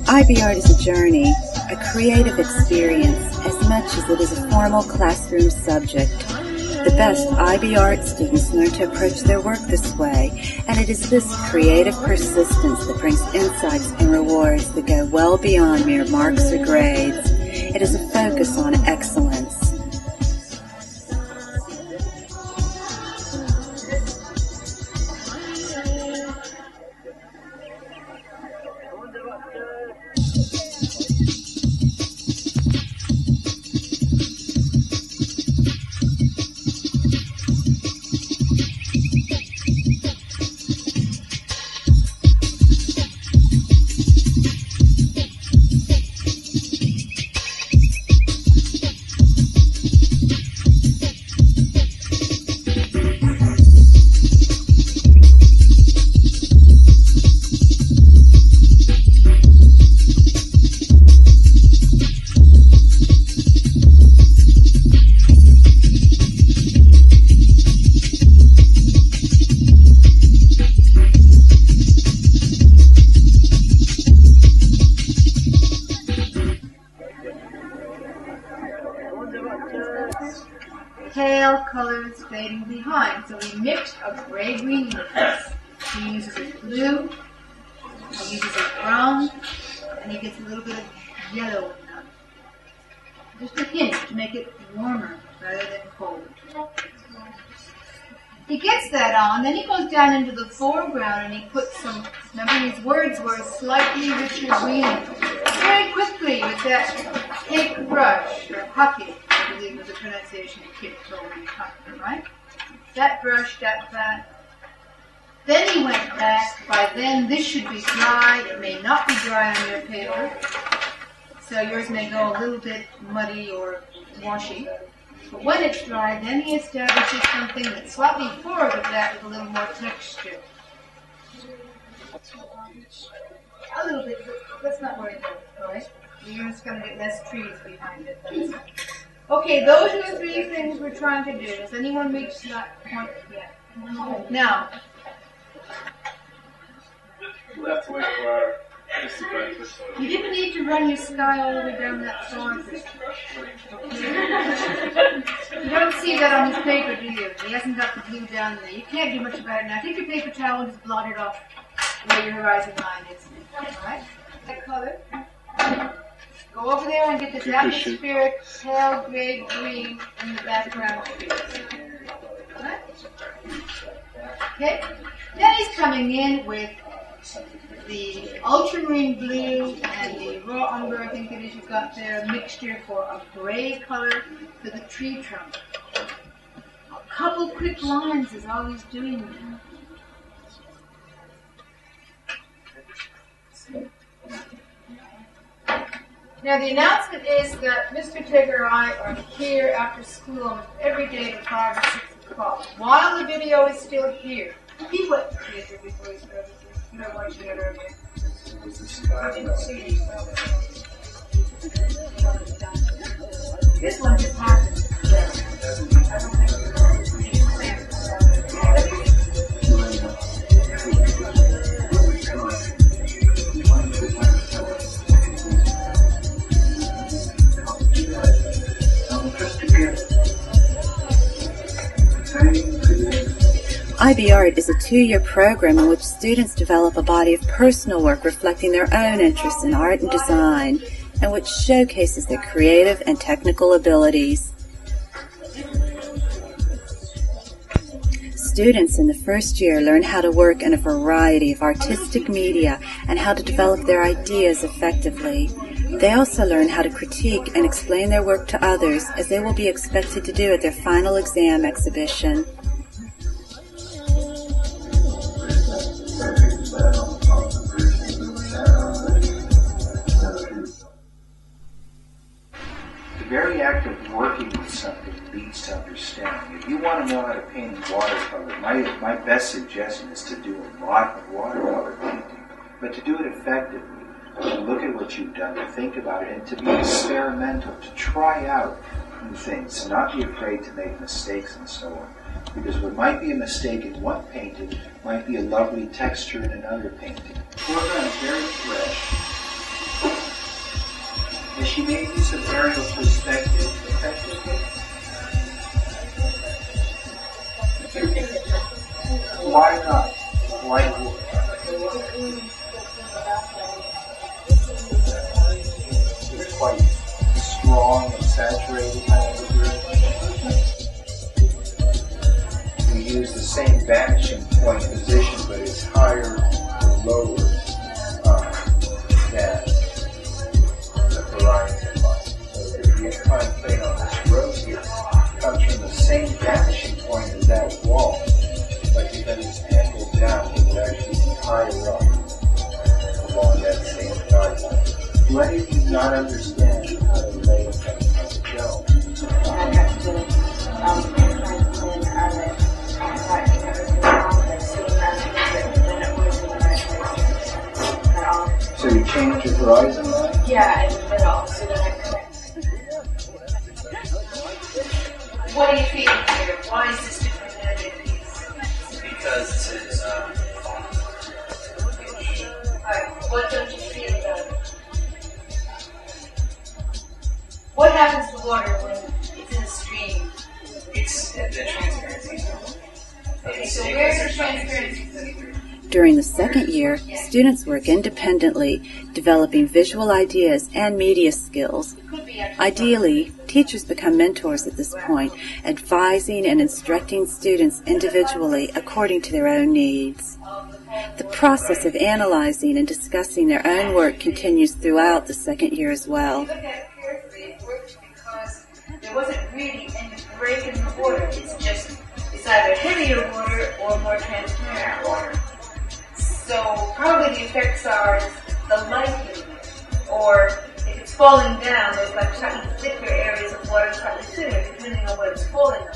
IB Art is a journey, a creative experience, as much as it is a formal classroom subject. The best IB Art students learn to approach their work this way, and it is this creative persistence that brings insights and rewards that go well beyond mere marks or grades. It is a focus on excellence. Pale colors fading behind. So we mixed a gray-green with this. He uses a blue, he uses a brown, and he gets a little bit of yellow in them. Just a hint to make it warmer rather than cold. He gets that on, then he goes down into the foreground and he puts some, remember his words were slightly richer green. Very quickly with that cake brush, or hucky, I believe was the pronunciation of cake brush, right? That brush, that. Then he went back, by then this should be dry, it may not be dry on your paper, so yours may go a little bit muddy or washy. But when it's dry, then he establishes something that's slightly forward of that with a little more texture. A little bit, but let's not worry about it, alright? You're just going to get less trees behind it. Okay, those are the three things we're trying to do. Has anyone reached that point yet? Now, we'll have to wait for our breakfast. You didn't need to run your sky all the way down that storm. You don't see that on his paper, do you? He hasn't got the blue down there. You can't do much about it now. Take your paper towel and just blot it off where your horizon line is. Alright? That color. Go over there and get this atmospheric pale gray green in the background. Alright? Okay? Then he's coming in with the ultramarine blue and the raw umber, I think it is you've got there, a mixture for a gray color for the tree trunk. A couple quick lines is all he's doing there. Now the announcement is that Mr. Tigger and I are here after school almost every day at 5 or 6 o'clock. While the video is still here. He went to theater before he started this. You know what you earlier. I didn't see you. This one just happened. I don't think IB Art is a 2-year program in which students develop a body of personal work reflecting their own interests in art and design. and which showcases their creative and technical abilities. Students in the first year learn how to work in a variety of artistic media and how to develop their ideas effectively. They also learn how to critique and explain their work to others, as they will be expected to do at their final exam exhibition. The very act of working with something leads to understanding. If you want to know how to paint in watercolor, my best suggestion is to do a lot of watercolor painting, but to do it effectively, to look at what you've done, to think about it, and to be experimental, to try out new things, to not be afraid to make mistakes and so on. Because what might be a mistake in one painting might be a lovely texture in another painting. Foreground is very fresh. And she made use of aerial perspective effectively. Why not? Why would? It's quite strong and saturated kind of imagery. We use the same vanishing point position, but it's higher or lower than the horizon line. So if you concentrate on this road here, it comes from the same vanishing point as that wall, but because it's angled down, it would actually be higher up along that same guideline. Do any of you not understand how to lay a gel? I have to So you change your horizon line? yeah, in the middle, so that I connect. What do you feel here? Why is this different than any of these? Because it is Alright, what don't you feel about it? What happens to water when it's in a stream? it's the transparency. Okay, so where's the transparency? During the second year, students work independently, developing visual ideas and media skills. Could be actually. Ideally, teachers become mentors at this point, advising and instructing students individually according to their own needs. The process of analyzing and discussing their own work continues throughout the second year as well. If you look at it carefully, it worked because there wasn't really any break in the water. It's either heavier water or more transparent water. So probably the effects are the lighting, or if it's falling down, there's like slightly thicker areas of water, slightly thinner, depending on what it's falling on.